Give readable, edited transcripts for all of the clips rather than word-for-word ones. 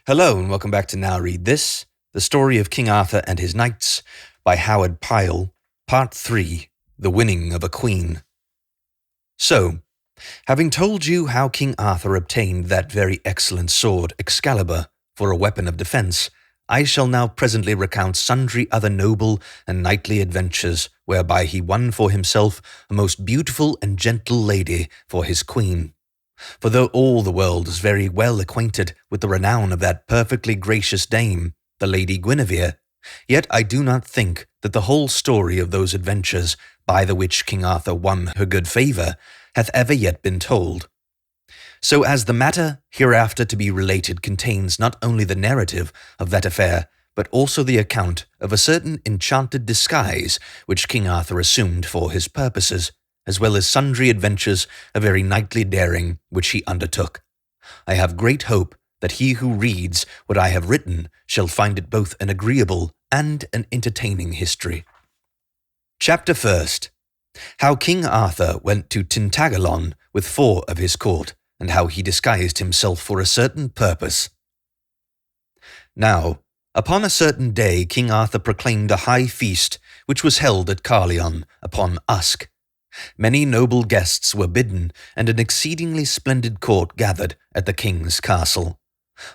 Hello and welcome back to Now Read This, the story of King Arthur and his knights by Howard Pyle, Part 3, The Winning of a Queen. So, having told you how King Arthur obtained that very excellent sword Excalibur for a weapon of defence, I shall now presently recount sundry other noble and knightly adventures whereby he won for himself a most beautiful and gentle lady for his queen. For though all the world is very well acquainted with the renown of that perfectly gracious dame, the Lady Guinevere, yet I do not think that the whole story of those adventures by the which King Arthur won her good favour hath ever yet been told. So as the matter hereafter to be related contains not only the narrative of that affair, but also the account of a certain enchanted disguise which King Arthur assumed for his purposes, as well as sundry adventures of very knightly daring which he undertook, I have great hope that he who reads what I have written shall find it both an agreeable and an entertaining history. Chapter 1. How King Arthur went to Tintagalon with 4 of his court, and how he disguised himself for a certain purpose. Now, upon a certain day King Arthur proclaimed a high feast, which was held at Carleon upon Usk. Many noble guests were bidden, and an exceedingly splendid court gathered at the king's castle.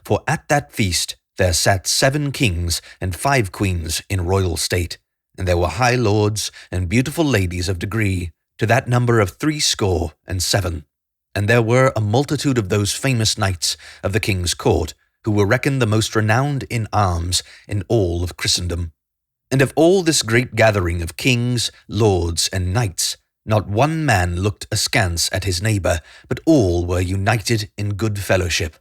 For at that feast there sat 7 kings and 5 queens in royal state, and there were high lords and beautiful ladies of degree, to that number of 67. And there were a multitude of those famous knights of the king's court, who were reckoned the most renowned in arms in all of Christendom. And of all this great gathering of kings, lords, and knights, not one man looked askance at his neighbour, but all were united in good fellowship.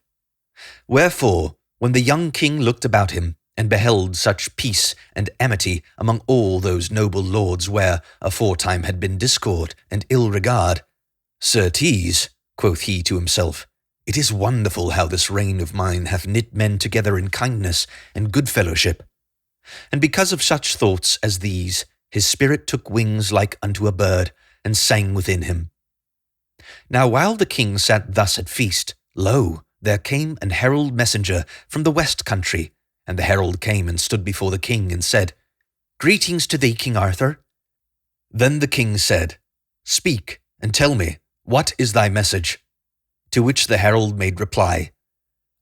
Wherefore, when the young king looked about him, and beheld such peace and amity among all those noble lords where aforetime had been discord and ill regard, "Certes," quoth he to himself, "it is wonderful how this reign of mine hath knit men together in kindness and good fellowship." And because of such thoughts as these, his spirit took wings like unto a bird, and sang within him. Now while the king sat thus at feast, lo, there came an herald messenger from the west country, and the herald came and stood before the king and said, "Greetings to thee, King Arthur." Then the king said, "Speak, and tell me, what is thy message?" To which the herald made reply,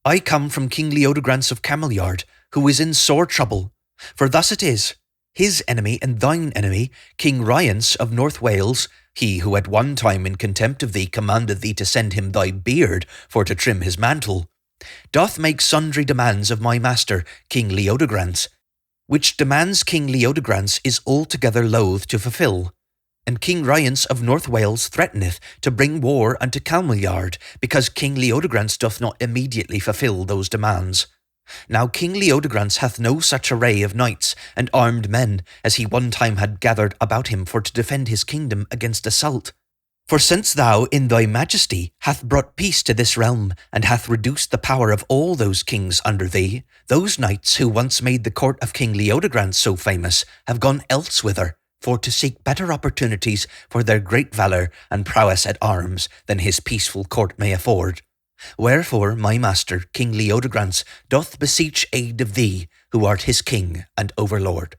"I come from King Leodegrance of Cameliard, who is in sore trouble, for thus it is, his enemy and thine enemy, King Rience of North Wales, he who at one time in contempt of thee commanded thee to send him thy beard for to trim his mantle, doth make sundry demands of my master, King Leodegrance, which demands King Leodegrance is altogether loath to fulfill. And King Rience of North Wales threateneth to bring war unto Cameliard, because King Leodegrance doth not immediately fulfill those demands. Now King Leodegrance hath no such array of knights and armed men as he one time had gathered about him for to defend his kingdom against assault. For since thou in thy majesty hath brought peace to this realm, and hath reduced the power of all those kings under thee, those knights who once made the court of King Leodegrance so famous have gone elsewhither, for to seek better opportunities for their great valour and prowess at arms than his peaceful court may afford. Wherefore my master, King Leodegrance, doth beseech aid of thee, who art his king and overlord."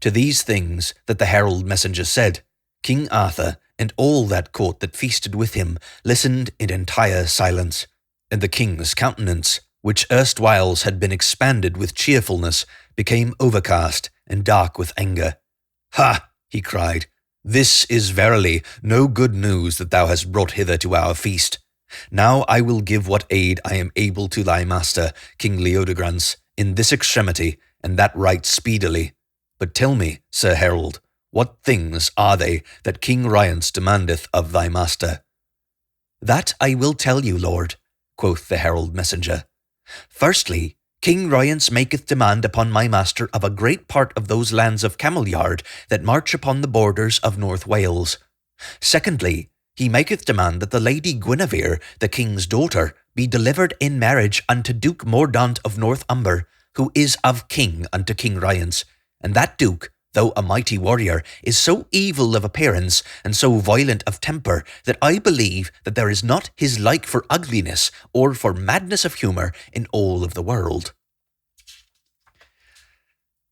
To these things that the herald messenger said, King Arthur and all that court that feasted with him listened in entire silence, and the king's countenance, which erstwhiles had been expanded with cheerfulness, became overcast and dark with anger. "Ha!" he cried, "this is verily no good news that thou hast brought hither to our feast. Now I will give what aid I am able to thy master, King Leodegrance, in this extremity, and that right speedily. But tell me, Sir Herald, what things are they that King Rience demandeth of thy master?" "That I will tell you, lord," quoth the herald messenger. "Firstly, King Rience maketh demand upon my master of a great part of those lands of Cameliard that march upon the borders of North Wales. Secondly, he maketh demand that the Lady Guinevere, the king's daughter, be delivered in marriage unto Duke Mordaunt of North Umber, who is of king unto King Rience, and that duke, though a mighty warrior, is so evil of appearance and so violent of temper that I believe that there is not his like for ugliness or for madness of humour in all of the world."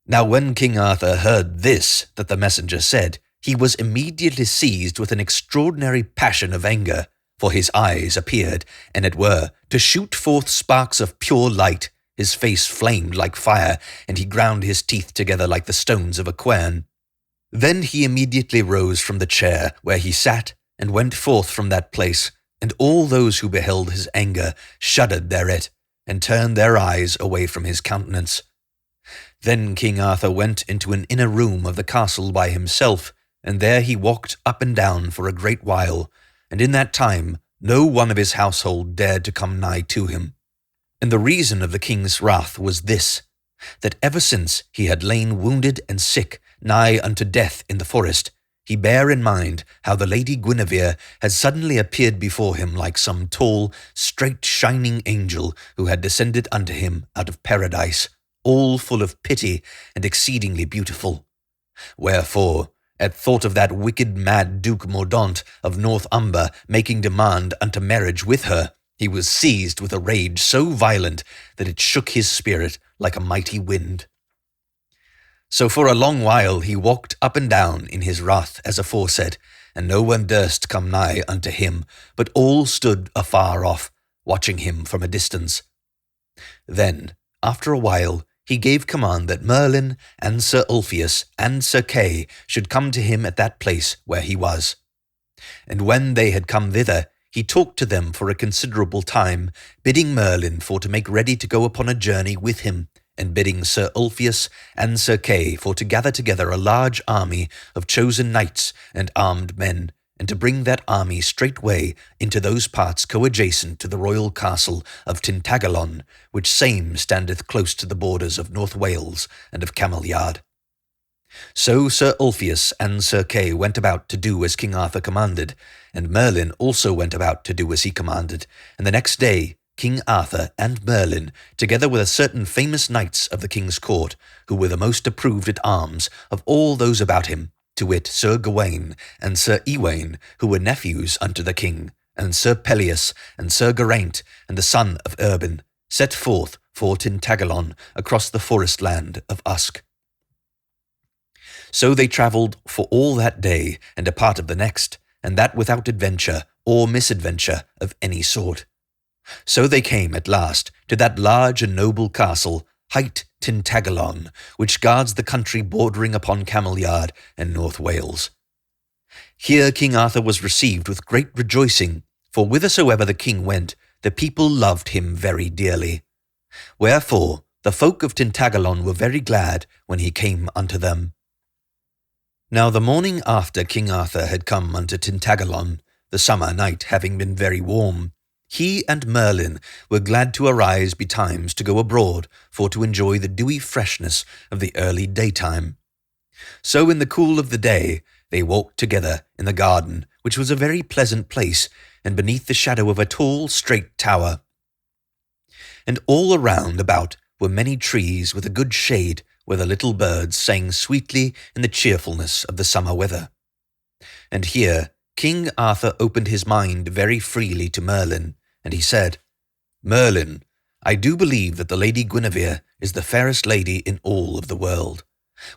Now when King Arthur heard this that the messenger said, he was immediately seized with an extraordinary passion of anger, for his eyes appeared, and it were, to shoot forth sparks of pure light. His face flamed like fire, and he ground his teeth together like the stones of a quern. Then he immediately rose from the chair where he sat, and went forth from that place, and all those who beheld his anger shuddered thereat, and turned their eyes away from his countenance. Then King Arthur went into an inner room of the castle by himself, and there he walked up and down for a great while, and in that time no one of his household dared to come nigh to him. And the reason of the king's wrath was this, that ever since he had lain wounded and sick nigh unto death in the forest, he bare in mind how the Lady Guinevere had suddenly appeared before him like some tall, straight shining angel who had descended unto him out of paradise, all full of pity and exceedingly beautiful. Wherefore, at thought of that wicked mad Duke Mordaunt of North Umber making demand unto marriage with her, he was seized with a rage so violent that it shook his spirit like a mighty wind. So for a long while he walked up and down in his wrath as aforesaid, and no one durst come nigh unto him, but all stood afar off, watching him from a distance. Then, after a while, he gave command that Merlin and Sir Ulfius and Sir Kay should come to him at that place where he was. And when they had come thither, he talked to them for a considerable time, bidding Merlin for to make ready to go upon a journey with him, and bidding Sir Ulfius and Sir Kay for to gather together a large army of chosen knights and armed men, and to bring that army straightway into those parts coadjacent to the royal castle of Tintagalon, which same standeth close to the borders of North Wales and of Cameliard. So Sir Ulfius and Sir Kay went about to do as King Arthur commanded, and Merlin also went about to do as he commanded, and the next day King Arthur and Merlin, together with a certain famous knights of the king's court, who were the most approved at arms of all those about him, to wit Sir Gawain and Sir Ewain, who were nephews unto the king, and Sir Pelleas and Sir Geraint and the son of Urban, set forth for Tintagalon across the forest land of Usk. So they travelled for all that day and a part of the next, and that without adventure or misadventure of any sort. So they came at last to that large and noble castle, hight Tintagalon, which guards the country bordering upon Cameliard and North Wales. Here King Arthur was received with great rejoicing, for whithersoever the king went, the people loved him very dearly. Wherefore the folk of Tintagalon were very glad when he came unto them. Now the morning after King Arthur had come unto Tintagalon, the summer night having been very warm, he and Merlin were glad to arise betimes to go abroad for to enjoy the dewy freshness of the early daytime. So in the cool of the day they walked together in the garden, which was a very pleasant place, and beneath the shadow of a tall, straight tower. And all around about were many trees with a good shade, where the little birds sang sweetly in the cheerfulness of the summer weather. And here King Arthur opened his mind very freely to Merlin, and he said, "Merlin, I do believe that the Lady Guinevere is the fairest lady in all of the world.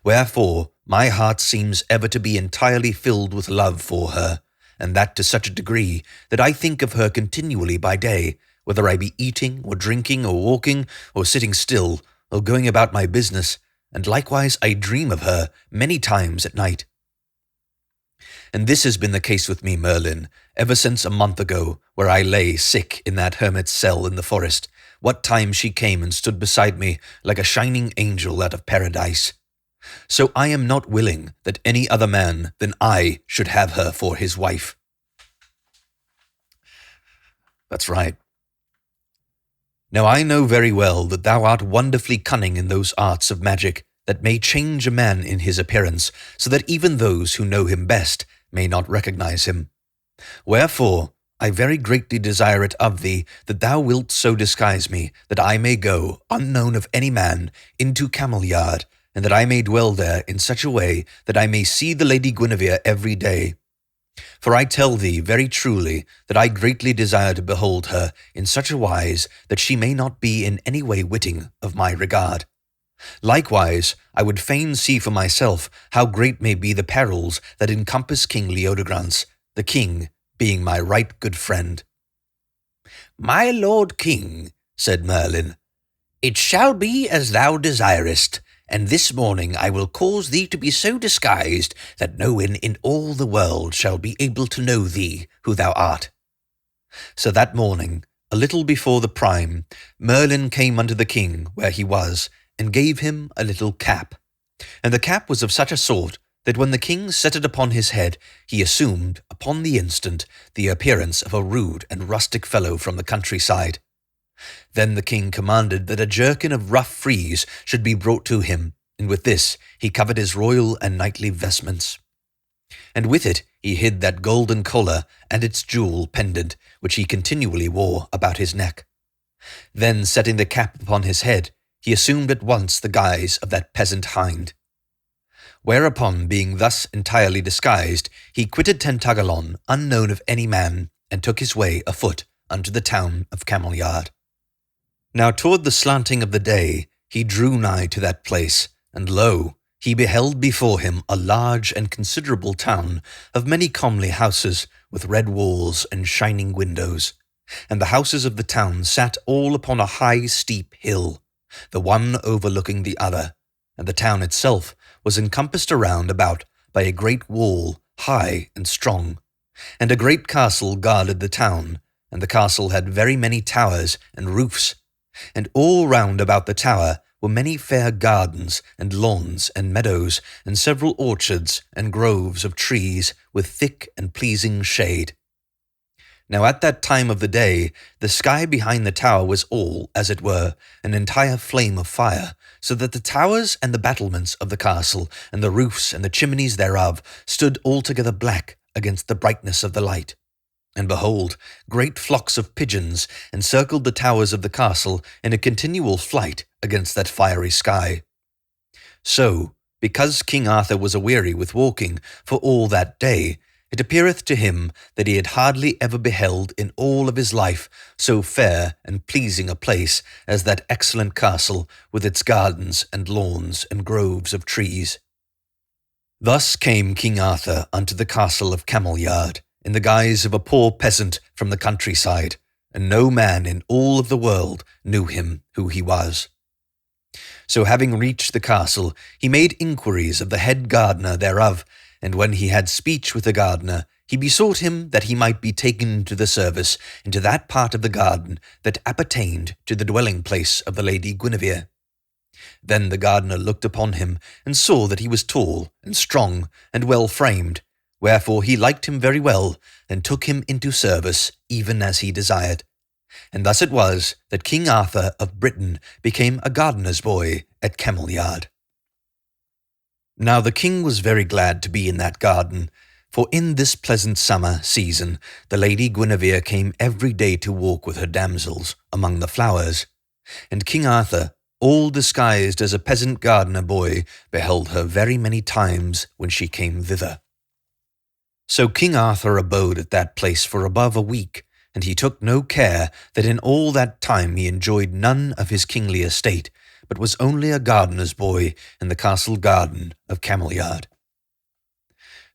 Wherefore my heart seems ever to be entirely filled with love for her, and that to such a degree that I think of her continually by day, whether I be eating or drinking or walking or sitting still or going about my business, and likewise I dream of her many times at night. And this has been the case with me, Merlin, ever since a month ago, where I lay sick in that hermit's cell in the forest, what time she came and stood beside me like a shining angel out of paradise. So I am not willing that any other man than I should have her for his wife." That's right. Now I know very well that thou art wonderfully cunning in those arts of magic that may change a man in his appearance, so that even those who know him best may not recognize him. Wherefore I very greatly desire it of thee that thou wilt so disguise me that I may go, unknown of any man, into Cameliard, and that I may dwell there in such a way that I may see the Lady Guinevere every day. For I tell thee very truly that I greatly desire to behold her in such a wise that she may not be in any way witting of my regard. Likewise, I would fain see for myself how great may be the perils that encompass King Leodegrance, the king being my right good friend." "My lord king," said Merlin, "it shall be as thou desirest, and this morning I will cause thee to be so disguised that no one in all the world shall be able to know thee who thou art." So that morning, a little before the prime, Merlin came unto the king where he was, and gave him a little cap. And the cap was of such a sort that when the king set it upon his head, he assumed, upon the instant, the appearance of a rude and rustic fellow from the countryside. Then the king commanded that a jerkin of rough frieze should be brought to him, and with this he covered his royal and knightly vestments. And with it he hid that golden collar and its jewel pendant which he continually wore about his neck. Then setting the cap upon his head, he assumed at once the guise of that peasant hind. Whereupon, being thus entirely disguised, he quitted Tentagalon unknown of any man, and took his way afoot unto the town of Cameliard. Now toward the slanting of the day he drew nigh to that place, and lo, he beheld before him a large and considerable town of many comely houses, with red walls and shining windows. And the houses of the town sat all upon a high steep hill, the one overlooking the other, and the town itself was encompassed around about by a great wall, high and strong. And a great castle guarded the town, and the castle had very many towers and roofs. And all round about the tower were many fair gardens and lawns and meadows, and several orchards and groves of trees with thick and pleasing shade. Now at that time of the day, the sky behind the tower was all, as it were, an entire flame of fire, so that the towers and the battlements of the castle, and the roofs and the chimneys thereof, stood altogether black against the brightness of the light. And behold, great flocks of pigeons encircled the towers of the castle in a continual flight against that fiery sky. So, because King Arthur was aweary with walking for all that day, it appeareth to him that he had hardly ever beheld in all of his life so fair and pleasing a place as that excellent castle with its gardens and lawns and groves of trees. Thus came King Arthur unto the castle of Cameliard in the guise of a poor peasant from the countryside, and no man in all of the world knew him who he was. So having reached the castle, he made inquiries of the head gardener thereof, and when he had speech with the gardener, he besought him that he might be taken to the service into that part of the garden that appertained to the dwelling place of the Lady Guinevere. Then the gardener looked upon him, and saw that he was tall and strong and well framed, wherefore he liked him very well, and took him into service, even as he desired. And thus it was that King Arthur of Britain became a gardener's boy at Cameliard. Now the king was very glad to be in that garden, for in this pleasant summer season the Lady Guinevere came every day to walk with her damsels among the flowers, and King Arthur, all disguised as a peasant gardener boy, beheld her very many times when she came thither. So King Arthur abode at that place for above a week, and he took no care that in all that time he enjoyed none of his kingly estate, but was only a gardener's boy in the castle garden of Cameliard.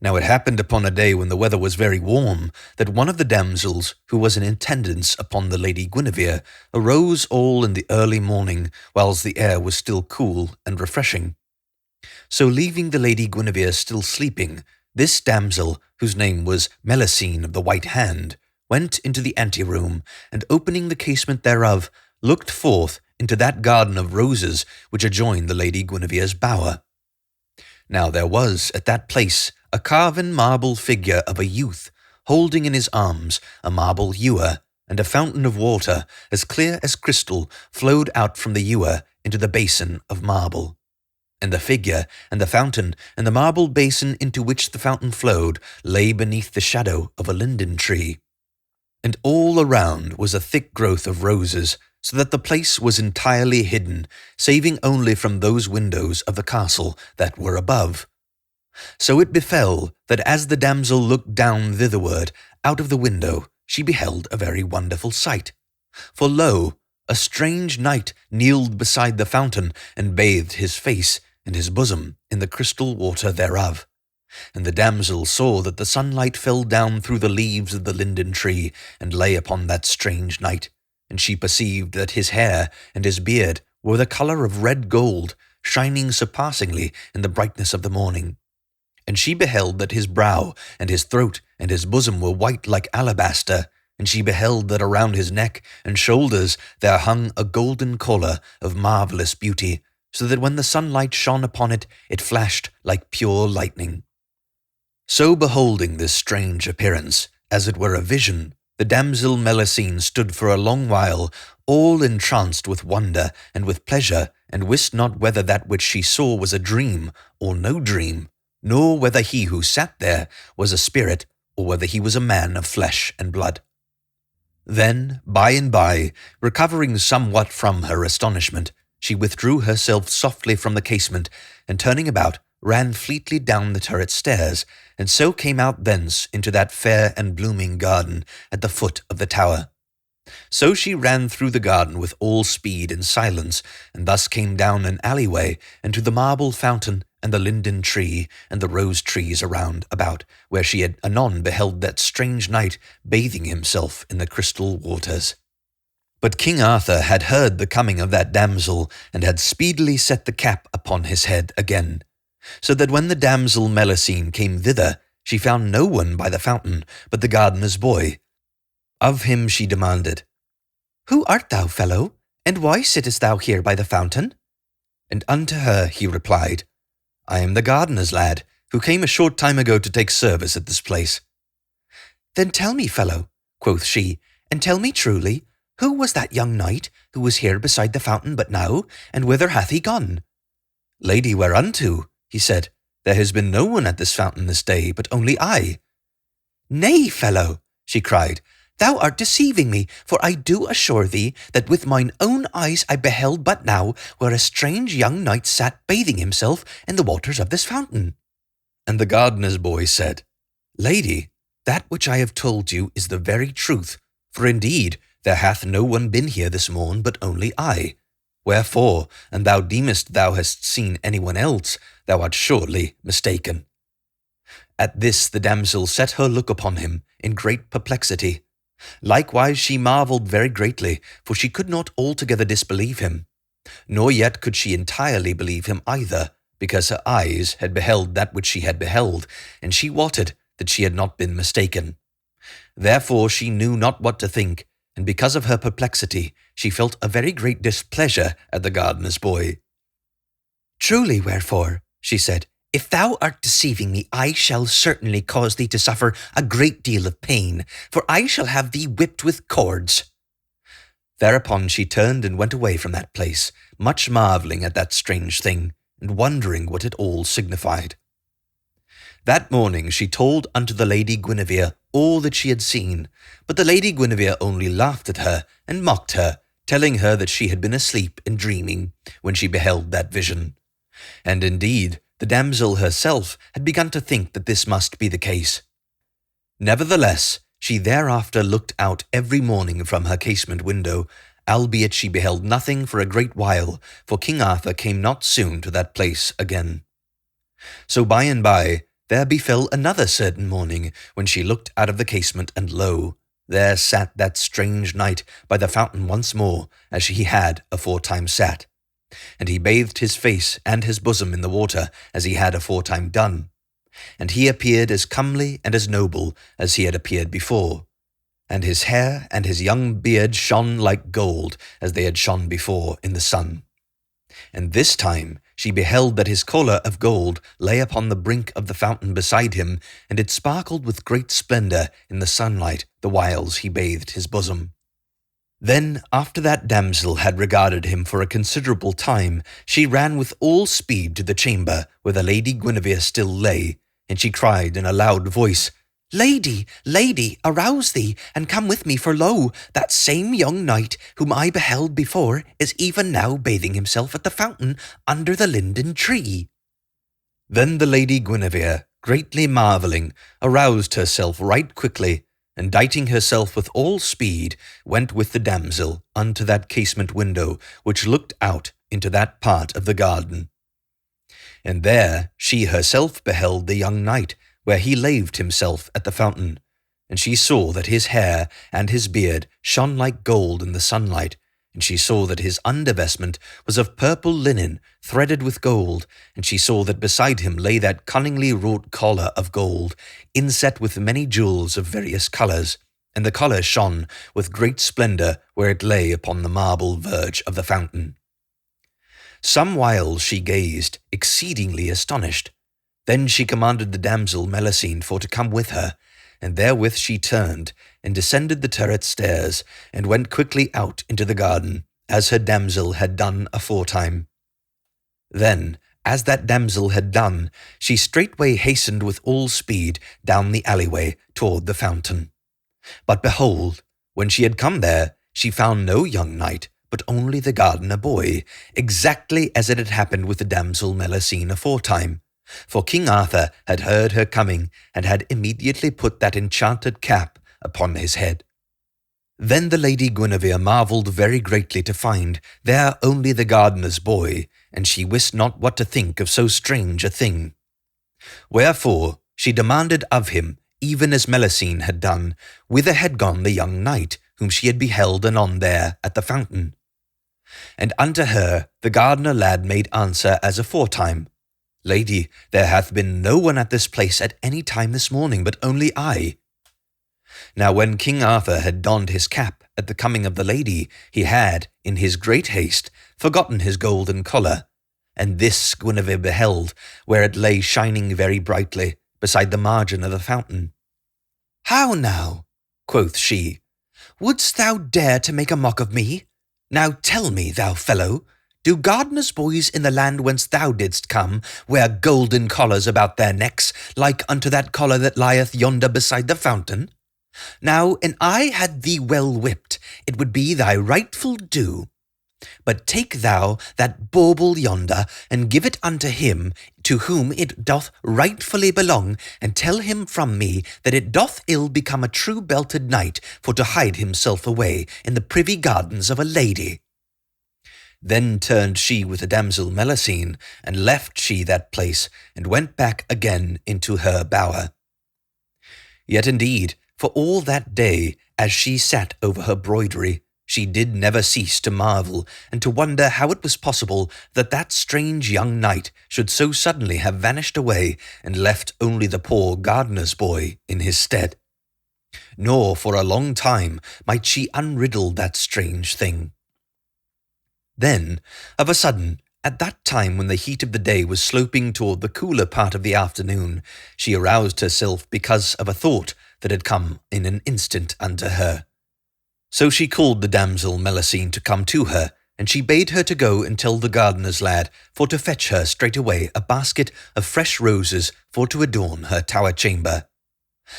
Now it happened upon a day when the weather was very warm, that one of the damsels, who was in attendance upon the Lady Guinevere, arose all in the early morning, whilst the air was still cool and refreshing. So leaving the Lady Guinevere still sleeping, this damsel, whose name was Melusine of the White Hand, went into the anteroom, and opening the casement thereof, looked forth into that garden of roses which adjoined the Lady Guinevere's bower. Now there was at that place a carven marble figure of a youth, holding in his arms a marble ewer, and a fountain of water as clear as crystal flowed out from the ewer into the basin of marble. And the figure and the fountain and the marble basin into which the fountain flowed lay beneath the shadow of a linden tree. And all around was a thick growth of roses, so that the place was entirely hidden, saving only from those windows of the castle that were above. So it befell that as the damsel looked down thitherward out of the window, she beheld a very wonderful sight. For lo, a strange knight kneeled beside the fountain and bathed his face and his bosom in the crystal water thereof. And the damsel saw that the sunlight fell down through the leaves of the linden tree and lay upon that strange knight, and she perceived that his hair and his beard were the colour of red gold, shining surpassingly in the brightness of the morning. And she beheld that his brow and his throat and his bosom were white like alabaster, and she beheld that around his neck and shoulders there hung a golden collar of marvellous beauty, so that when the sunlight shone upon it, it flashed like pure lightning. So beholding this strange appearance, as it were a vision, the damsel Melusine stood for a long while, all entranced with wonder and with pleasure, and wist not whether that which she saw was a dream or no dream, nor whether he who sat there was a spirit, or whether he was a man of flesh and blood. Then, by and by, recovering somewhat from her astonishment, she withdrew herself softly from the casement, and turning about, ran fleetly down the turret stairs, and so came out thence into that fair and blooming garden at the foot of the tower. So she ran through the garden with all speed and silence, and thus came down an alleyway, and to the marble fountain, and the linden tree, and the rose trees around about, where she had anon beheld that strange knight bathing himself in the crystal waters. But King Arthur had heard the coming of that damsel, and had speedily set the cap upon his head again, so that when the damsel Melusine came thither, she found no one by the fountain but the gardener's boy. Of him she demanded, "Who art thou, fellow, and why sittest thou here by the fountain?" And unto her he replied, "I am the gardener's lad, who came a short time ago to take service at this place." "Then tell me, fellow," quoth she, "and tell me truly, who was that young knight who was here beside the fountain but now, and whither hath he gone?" "Lady, whereunto?" he said, "there has been no one at this fountain this day, but only I." "Nay, fellow," she cried, "thou art deceiving me, for I do assure thee that with mine own eyes I beheld but now where a strange young knight sat bathing himself in the waters of this fountain." And the gardener's boy said, "Lady, that which I have told you is the very truth, for indeed there hath no one been here this morn but only I. Wherefore, an thou deemest thou hast seen anyone else, thou art surely mistaken." At this the damsel set her look upon him in great perplexity. Likewise she marvelled very greatly, for she could not altogether disbelieve him, nor yet could she entirely believe him either, because her eyes had beheld that which she had beheld, and she wotted that she had not been mistaken. Therefore she knew not what to think, and because of her perplexity she felt a very great displeasure at the gardener's boy. "Truly, wherefore," she said, "if thou art deceiving me, I shall certainly cause thee to suffer a great deal of pain, for I shall have thee whipped with cords." Thereupon she turned and went away from that place, much marvelling at that strange thing, and wondering what it all signified. That morning she told unto the Lady Guinevere all that she had seen, but the Lady Guinevere only laughed at her and mocked her, telling her that she had been asleep and dreaming when she beheld that vision. And indeed, the damsel herself had begun to think that this must be the case. Nevertheless, she thereafter looked out every morning from her casement window, albeit she beheld nothing for a great while, for King Arthur came not soon to that place again. So by and by there befell another certain morning, when she looked out of the casement, and lo, there sat that strange knight by the fountain once more, as he had aforetime sat. And he bathed his face and his bosom in the water, as he had aforetime done. And he appeared as comely and as noble as he had appeared before. And his hair and his young beard shone like gold, as they had shone before in the sun. And this time she beheld that his collar of gold lay upon the brink of the fountain beside him, and it sparkled with great splendour in the sunlight the whiles he bathed his bosom. Then, after that damsel had regarded him for a considerable time, she ran with all speed to the chamber where the Lady Guinevere still lay, and she cried in a loud voice, Lady, lady, arouse thee, and come with me, for lo, that same young knight whom I beheld before is even now bathing himself at the fountain under the linden tree. Then the Lady Guinevere, greatly marvelling, aroused herself right quickly, and dighting herself with all speed, went with the damsel unto that casement window which looked out into that part of the garden. And there she herself beheld the young knight, where he laved himself at the fountain, and she saw that his hair and his beard shone like gold in the sunlight, and she saw that his undervestment was of purple linen threaded with gold, and she saw that beside him lay that cunningly wrought collar of gold, inset with many jewels of various colours, and the collar shone with great splendour where it lay upon the marble verge of the fountain. Some while she gazed, exceedingly astonished. Then she commanded the damsel Melusine for to come with her, and therewith she turned, and descended the turret stairs, and went quickly out into the garden, as her damsel had done aforetime. Then, as that damsel had done, she straightway hastened with all speed down the alleyway toward the fountain. But behold, when she had come there, she found no young knight, but only the gardener boy, exactly as it had happened with the damsel Melusine aforetime. For King Arthur had heard her coming, and had immediately put that enchanted cap upon his head. Then the Lady Guinevere marvelled very greatly to find there only the gardener's boy, and she wist not what to think of so strange a thing. Wherefore she demanded of him, even as Melusine had done, whither had gone the young knight, whom she had beheld anon there at the fountain. And unto her the gardener lad made answer as aforetime, Lady, there hath been no one at this place at any time this morning, but only I. Now when King Arthur had donned his cap at the coming of the lady, he had, in his great haste, forgotten his golden collar, and this Guinevere beheld, where it lay shining very brightly, beside the margin of the fountain. How now, quoth she, wouldst thou dare to make a mock of me? Now tell me, thou fellow, do gardeners' boys in the land whence thou didst come wear golden collars about their necks, like unto that collar that lieth yonder beside the fountain? Now, an I had thee well whipped, it would be thy rightful due. But take thou that bauble yonder, and give it unto him to whom it doth rightfully belong, and tell him from me that it doth ill become a true belted knight for to hide himself away in the privy gardens of a lady. Then turned she with the damsel Melusine, and left she that place, and went back again into her bower. Yet indeed, for all that day, as she sat over her broidery, she did never cease to marvel, and to wonder how it was possible that that strange young knight should so suddenly have vanished away, and left only the poor gardener's boy in his stead. Nor for a long time might she unriddle that strange thing. Then, of a sudden, at that time when the heat of the day was sloping toward the cooler part of the afternoon, she aroused herself because of a thought that had come in an instant unto her. So she called the damsel Melusine to come to her, and she bade her to go and tell the gardener's lad for to fetch her straightway a basket of fresh roses for to adorn her tower chamber.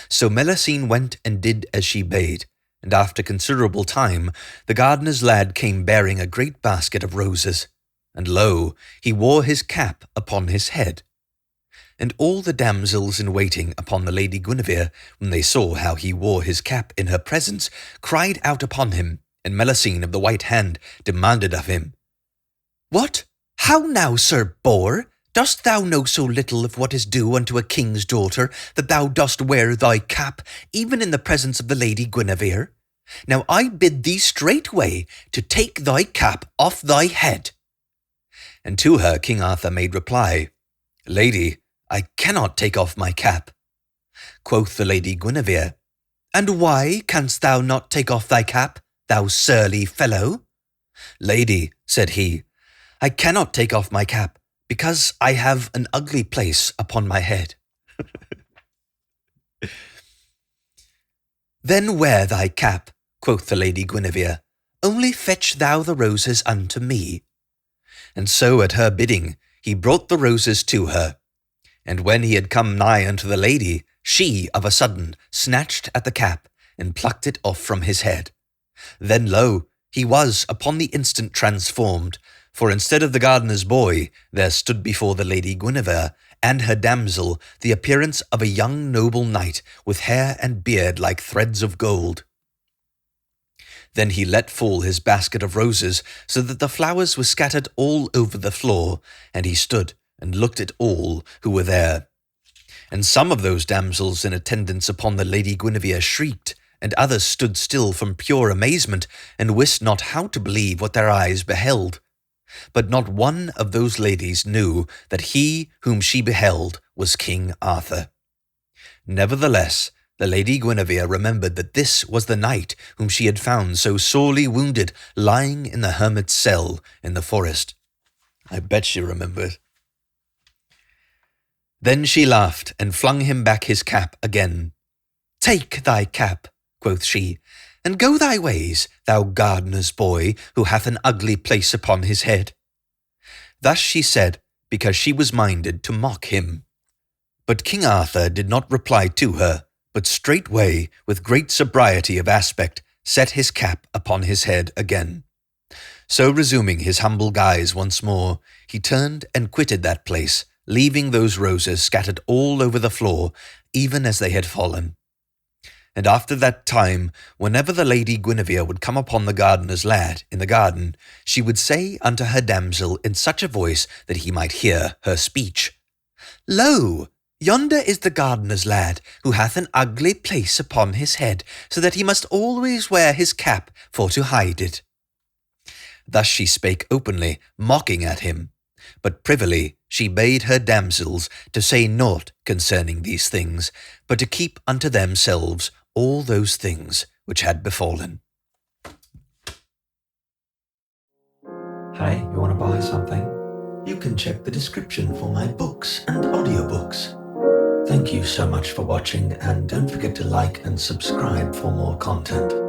So Melusine went and did as she bade, and after considerable time the gardener's lad came bearing a great basket of roses, and lo, he wore his cap upon his head. And all the damsels in waiting upon the Lady Guinevere, when they saw how he wore his cap in her presence, cried out upon him, and Melusine of the White Hand demanded of him, What? How now, Sir Boar? Dost thou know so little of what is due unto a king's daughter, that thou dost wear thy cap, even in the presence of the Lady Guinevere? Now I bid thee straightway to take thy cap off thy head. And to her King Arthur made reply, Lady, I cannot take off my cap. Quoth the Lady Guinevere, And why canst thou not take off thy cap, thou surly fellow? Lady, said he, I cannot take off my cap, because I have an ugly place upon my head. Then wear thy cap, quoth the Lady Guinevere, only fetch thou the roses unto me. And so at her bidding he brought the roses to her. And when he had come nigh unto the lady, she of a sudden snatched at the cap and plucked it off from his head. Then lo, he was upon the instant transformed, for instead of the gardener's boy, there stood before the Lady Guinevere and her damsel the appearance of a young noble knight with hair and beard like threads of gold. Then he let fall his basket of roses, so that the flowers were scattered all over the floor, and he stood and looked at all who were there. And some of those damsels in attendance upon the Lady Guinevere shrieked, and others stood still from pure amazement, and wist not how to believe what their eyes beheld. But not one of those ladies knew that he whom she beheld was King Arthur. Nevertheless, the Lady Guinevere remembered that this was the knight whom she had found so sorely wounded, lying in the hermit's cell in the forest. I bet she remembered. Then she laughed and flung him back his cap again. "Take thy cap," quoth she, "and go thy ways, thou gardener's boy, who hath an ugly place upon his head." Thus she said, because she was minded to mock him. But King Arthur did not reply to her, but straightway, with great sobriety of aspect, set his cap upon his head again. So resuming his humble guise once more, he turned and quitted that place, leaving those roses scattered all over the floor, even as they had fallen. And after that time, whenever the Lady Guinevere would come upon the gardener's lad in the garden, she would say unto her damsel in such a voice that he might hear her speech, "Lo, yonder is the gardener's lad, who hath an ugly place upon his head, so that he must always wear his cap for to hide it." Thus she spake openly, mocking at him. But privily she bade her damsels to say naught concerning these things, but to keep unto themselves all those things which had befallen. Hey, you want to buy something? You can check the description for my books and audiobooks. Thank you so much for watching, and don't forget to like and subscribe for more content.